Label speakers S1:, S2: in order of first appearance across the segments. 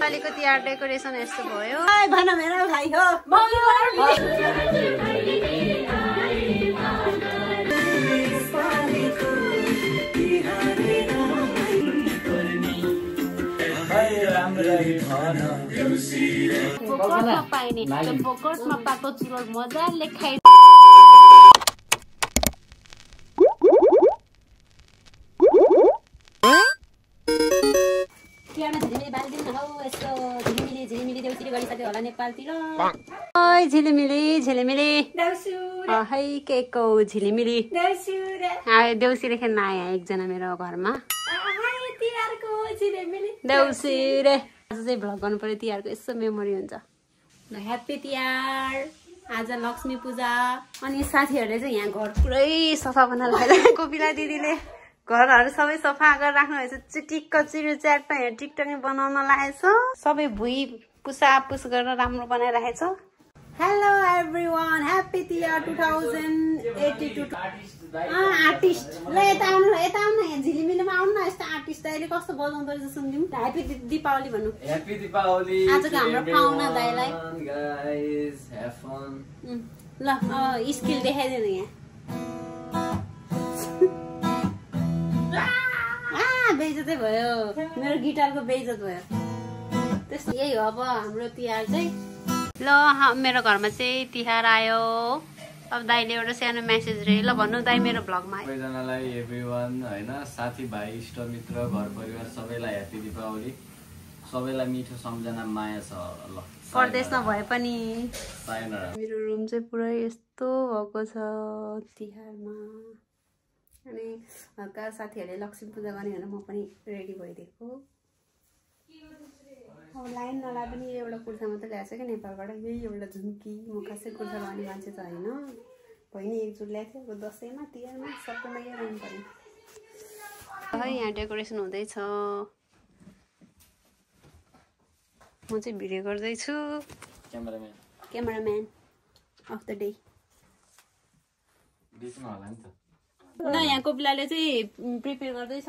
S1: अलिको Tihar decoration यस्तो भयो।
S2: भन मेरो भाइ हो।
S1: फोकटमा पाइने फोकटमा पाएको चुरोट मजाले खाइ। झिलिमिली झिलिमिली है केको झिलिमिली देउसी खेल्न आए एकजना मेरो घरमा। देउसी रे आज चाहिँ भ्लग गर्नु पर्यो तिहारको, यसो मेमोरी हुन्छ। ह्याप्पी तिहार। आज लक्ष्मी पूजा। अनि साथीहरूले चाहिँ यहाँ घर पुरै सफा बनाएर खाइरहेको। कोपिला दिदीले घरहरू सबै सफा गरेर राख्नुभएछ। चिटिक्क चिरो च्याट्ट यहाँ टिकटक बनाउन लागेछ। सबै भुइँ पुसापुस गरेर राम्रो बनाइराखेछ। Hello everyone, happy Tihar 2082। Artist ल यता आउनु यहाँ झिलिमिलीमा आउनु न। यस्तो आर्टिस्ट दाइले कस्तो बजाउँदो रहेछ सुनिदिउँ। ह्याप्पी दिपावली भन्नु।
S3: ह्याप्पी दिपावली
S1: आजको हाम्रो पाहुना दाइलाई।
S3: Guys have fun.
S1: ल स्किल देखाइदिनु यहाँ। बेइज्जतै भयो मेरो गिटारको, बेइज्जत भयो। त्यस्तो यही हो अब हाम्रो तिहार चाहिँ। ल मेरो घरमा चाहिँ तिहार आयो। अब दाइले एउटा सानो मेसेज रे ल भन्नु दाइ मेरो भ्लगमा।
S3: सबैजनालाई एभ्रिवान हैन, साथीभाइ इष्टमित्र घर परिवार सबैलाई ह्याप्पी दिपावली। सबैलाई मिठो सम्झना माया छ। ल
S1: परदेशमा भए पनि
S3: सायनरा।
S1: मेरो रुम चाहिँ पुरै यस्तो भएको छ तिहारमा। अनि हल्का साथीहरूले लक्ष्मी पूजा गर्ने भनेर म पनि रेडी भइदिएको। अब लाइन नला पनि एउटा कुर्ता मात्रै ल्याएको छ कि नेपालबाट, यही एउटा झुम्की। म खासै कुर्ता लगाउने मान्छे त होइन, बहिनी एकजुट ल्याएको थियो। अब दसैँमा तिहारमा सबैमा यही लाउनु पर्यो। है यहाँ डेकोरेसन हुँदैछ। म चाहिँ भिडियो गर्दैछु। Cameraman of the day. ल यहाँ कोपिलाले चाहिँ प्रिपेयर गर्दैछ।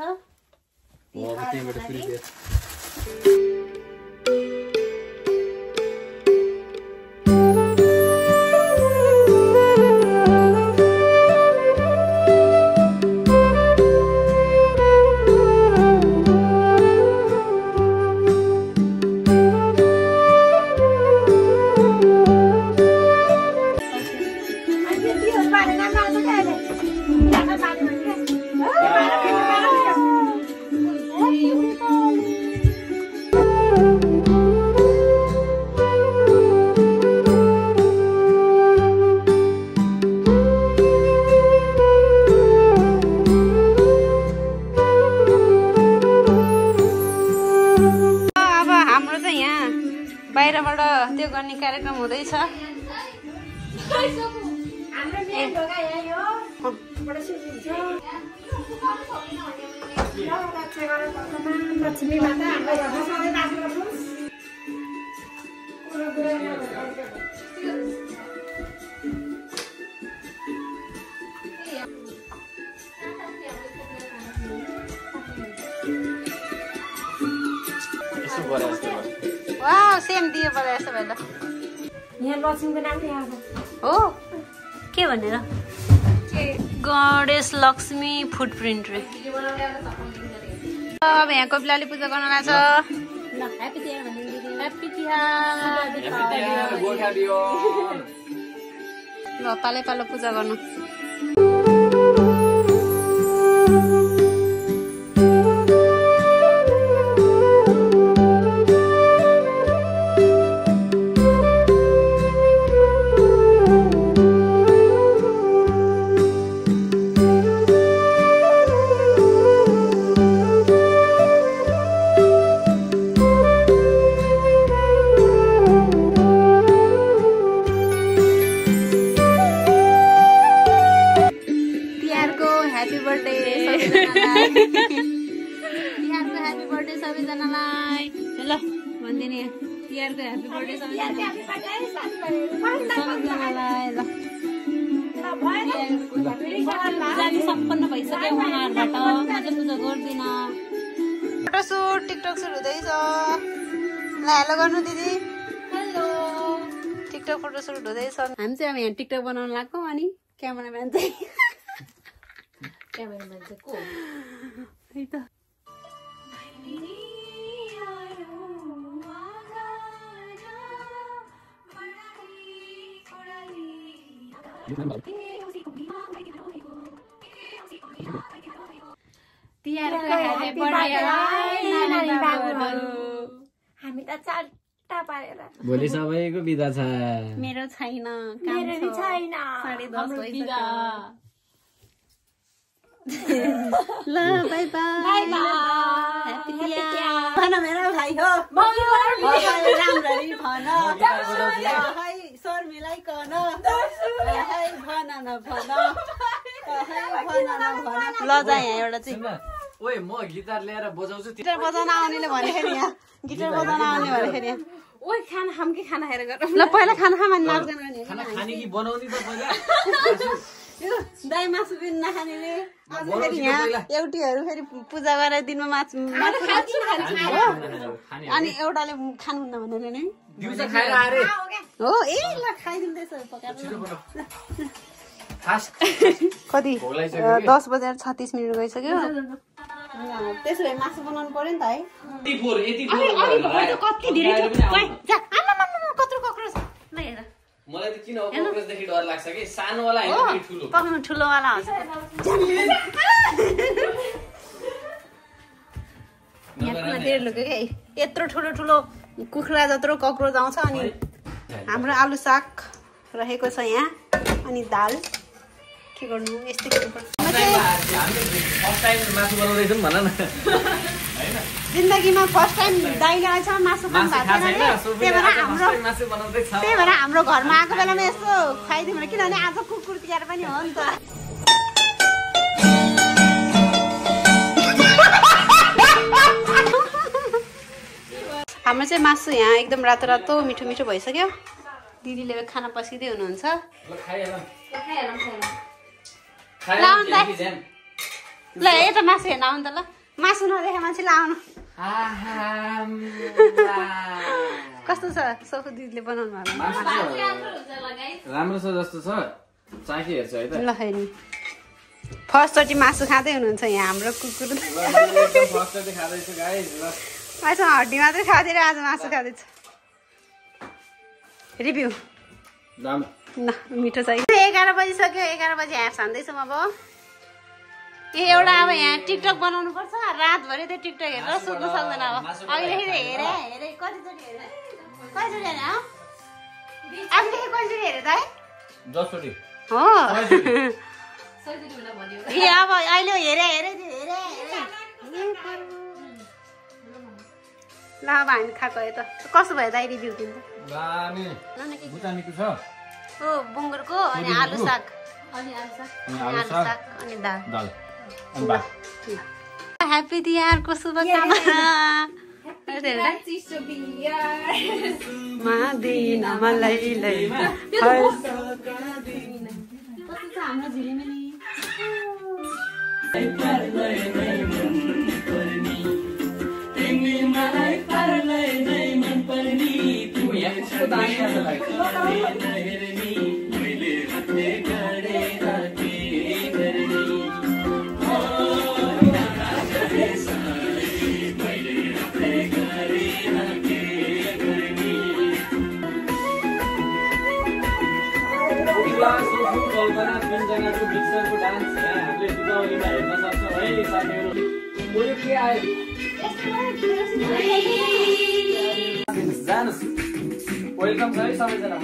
S1: बाहिरबाट त्यो गर्ने कार्यक्रम हुँदैछ। वाह सेम दियो परे यस्तो भयो त।
S2: यहाँ लक्ष्मीको नाम यहाँ
S1: हो के भनेर गणेश लक्ष्मी फुटप्रिन्ट रे। अब यहाँ कोपिलाले पूजा गर्न लाग्छ। ल ह्याप्पी तिहार भन्दिनु। ह्याप्पी तिहार। ल पालै पालो पूजा गर्नु। जाने सम्पन्न भइसक्यो उहाँहरूबाट म चाहिँ पूजा गर्दिनँ। फोटोसुट टिकटक सुट हुँदैछ। ल हेलो गर्नु दिदी। हेलो। टिकटक फोटोसुट हुँदैछ। हामी चाहिँ अब यहाँ टिकटक बनाउन लाग्छौँ अनि क्यामेराम्यान चाहिँ
S2: क्यामेराम्यान चाहिँ को
S1: है त
S2: हामी त चारटा पारेर
S3: भोलि सबैको बिदा छ।
S1: मेरो छैन
S2: मेरो छैन
S1: 10:30 भइसक्यो। ल बाइ बाइ ह्यापी तिहार
S2: भन मेरो भाइ हो राम्ररी भन है स्वर मिलाइकन है भन न भन
S1: ल जा यहाँ एउटा चाहिँ
S3: ओए म गिटार लिएर बजाउँछु।
S1: गिटार बजाउन आउनेले भनेखेरि यहाँ गिटार बजाउन आउने भनेखेरि यहाँ
S2: ओइ खाना खाम कि खाना खाएर गरौँ।
S1: ल पहिला खाना खाम अनि नाच गान गर्ने
S3: खाना खाने कि बनाउने त पहिला।
S2: यो दाइ मासु पनि नखानेले
S1: आज फेरि यहाँ एउटीहरू फेरि पूजा गरेर दिनमा मासु अनि एउटाले खानुहुन्न भनेर नि
S3: दिउँसो खाएर आरे
S1: हो ए
S2: ल खाइदिँदैछ पकाएर
S1: कति 10:36 गइसक्यो।
S2: त्यसो भए मासु बनाउनु पर्यो नि त है।
S1: कति धेरै कत्रो कक्रो छ ल हेर
S3: मलाई त किन कक्रोचदेखि डर लाग्छ कि सानोवाला हैन कि ठुलो
S1: पक्नु ठुलोवाला हुन्छ। यहाँ धेरै लुक्यो के यत्रो ठुलो ठुलो कुखुरा जत्रो कक्रोच आउँछ। अनि हाम्रो आलु साग रहेको छ यहाँ अनि दाल के गर्नु यस्तै जिन्दगीमा फर्स्ट टाइम दाइले अहिलेसम्म मासु खानु भएको छैन। त्यही भएर हाम्रो घरमा आएको बेलामा यस्तो खुवाइदिउँ भने किनभने आज कुकुर तिहार पनि हो नि त। हाम्रो चाहिँ मासु यहाँ एकदम रातो रातो मिठो मिठो भइसक्यो। दिदीले खाना पस्किँदै हुनुहुन्छ। ल यता मासु हेर्न आउनु त ल मासु नदेखे मान्छेले आउनु। कस्तो छ सोफु दिदीले बनाउनु भएको
S3: राम्रो छ जस्तो छ चाखी हेर्छ है त।
S1: ल हेर्नु फर्स्टचोटि मासु खाँदै हुनुहुन्छ यहाँ हाम्रो कुकुर। आज हड्डी मात्रै खाँदै आज मासु खाँदैछ। रिभ्यू ल मिठो छ। 11 बजिसक्यो 11 बजी ह्याप्स हान्दैछौँ अब। एउटा अब यहाँ टिकटक बनाउनु पर्छ रातभरि त्यो टिकटक हेरेर सुत्नु सक्दैन। अब अहिलेदेखि हेरे कतिचोटि हेरे कतिचोटि हेरे अहिलेदेखि कतिचोटि हेरे त है
S3: 10 चोटि
S1: हो ए अब अहिले हेरे ल अब हामी खाएको यो त कस्तो भयो दाइ रिभ्यू दिन्छ हो बुङ्गुरको अनि आलु साग अनि दाल ह्याप्पी तिहारको शुभकामना। हाम्रो झिलिमिली
S3: कल्पना पिञ्जनाको मिक्सरको डान्स यहाँ हामीले दीपावलीमा हेर्न सक्छौँ है साथीहरू। के आयो जानुहोस् वेलकम छ है सबैजना।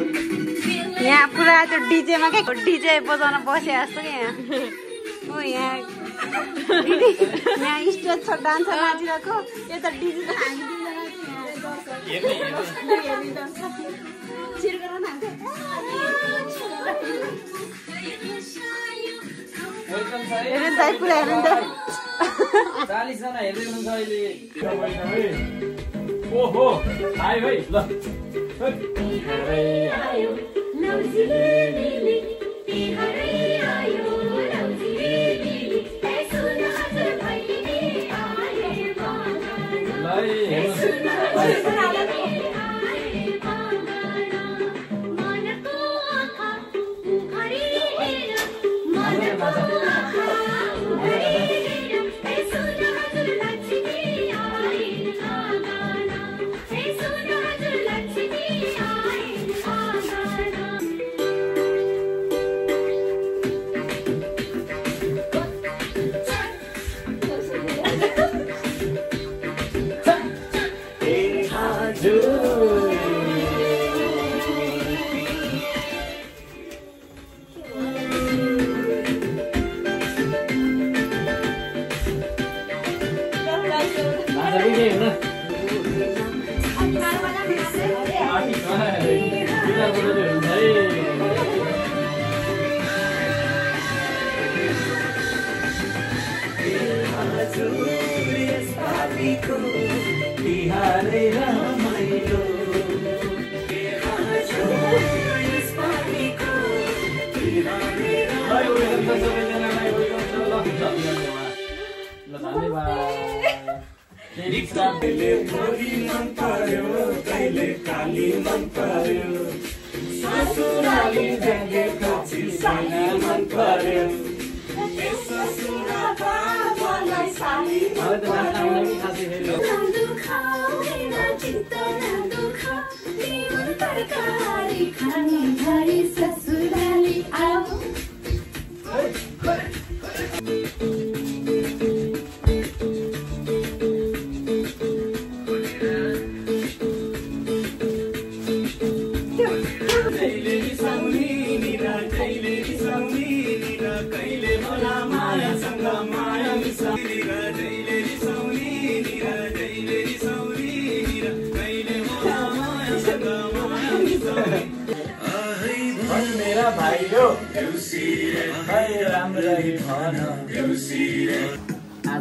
S1: यहाँ पुरा त्यो डिजेमा क्या डिजे बजाउन बसे जस्तो क्या यहाँ हो यहाँ स्टेज छ डान्स नाचिरहेको यता डिजे त हामी हेर्नु दाइ पुरा हेर्नु त
S3: 40 जना हेर्दै हुनुहुन्छ अहिले। ओहो आयो है ल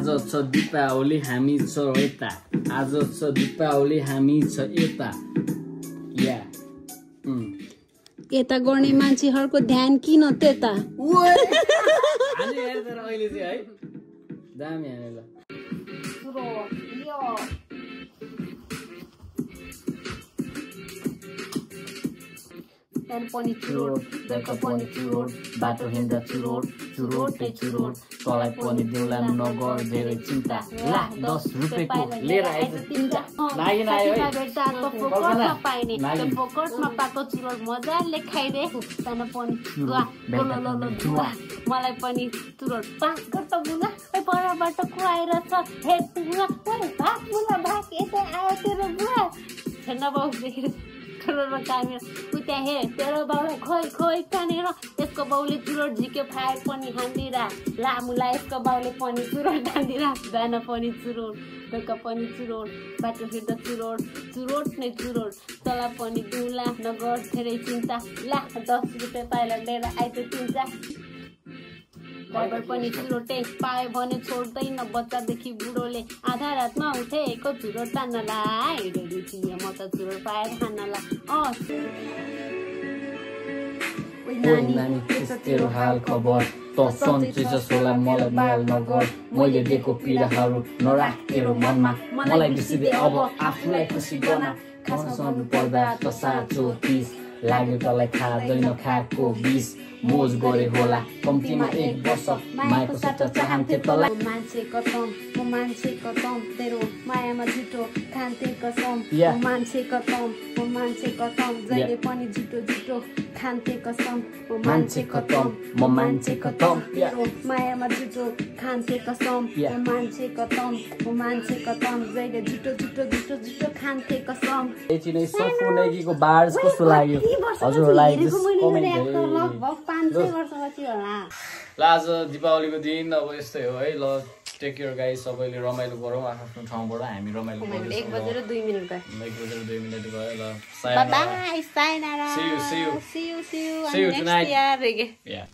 S3: आज छ दीपावली हामी छ यता आज छ दीपावली हामी छ यता या
S1: यता गर्ने मान्छेहरूको ध्यान किन त्यता
S3: आज हेर्दा अहिले चाहिँ है दामी हाने ल
S1: पनि चुरोट बेलुका पनि चुरोट बाटो हिँड्दा चुरोट चुरोटै चुरोट तँलाई पनि देउला नगर धेरै चिन्ता ला 10 रुपैयाँको लिएर आइज तिनटा
S3: लागेन आयो है
S1: फोकटमा पाइने त्यो फोकटमा पाएको चुरोट मजाले खाइदे तँलाई पनि जुवा मलाई पनि चुरोट पास गर्छ बुला परबाट को आइरहेछ हे बुला भाग बुला भाग यता आयो तेरो बुवा छैन बाउ देखेर करोडमा कामेर उता हे तेरो बाउलाई खोइ खोइ कानेर यसको बाउले चुरोट झिक्यो फायर पनि हान्दिरा लामुला यसको बाउले पनि चुरोट हान्दिरा बिहान पनि चुरोट बेलुका पनि चुरोट बाटो हिँड्दा चुरोट चुरोट नै चुरोट तँलाई पनि दिउँला नगर धेरै चिन्ता ला 10 रुपियाँ पाइला लिएर आइज तिनटा ड्राइभर पनि चुरोटै पायो भने छोड्दैन बच्चादेखि बुढोले आधा रातमा उठेको चुरोट तान्नलाई रेडी थिएँ म त चुरोट पाएर खानलाई
S3: नानी तेरो हाल खबर त सन्चै जसोला मलाई माल नगर मैले दिएको पीडाहरू नराख तेरो मनमा मलाई बिर्सिदे अब आफूलाई खुसी गर्न खानु पर्दा त साँचो 30 लाग्यो तँलाई खाँदैन खाएको 20 मोज गरे होला कम्तीमा 1 वर्ष मायाको साथ चाहन्थे तँलाई
S1: मान्छे कसम म मान्छे कसम तेरो मायामा झुटो खान्थे कसम म मान्छे कसम जहिले पनि झुटो झुटो खान्थे कसम म मान्छे खतम
S3: म मान्छे खतम
S1: तेरो मायामा झुटो खान्थे कसम म मान्छे खतम जहिले झुटो झुटो झुटो झुटो खान्थे कसम
S3: यति नै सफुनेगीको बार्स कस्तो लाग्यो हजुरहरूलाई
S1: लगभग 500 वर्षपछि होला
S3: ल आज दीपावलीको दिन अब यस्तै हो है ल टेक केयर गाइस सबैले रमाइलो गरौँ आफ्नो ठाउँबाट हामी रमाइलो गरौँ
S1: 1 बजेर 2 मिनेट
S3: भयो ल
S1: bye bye sayonara
S3: see you
S1: see you next year.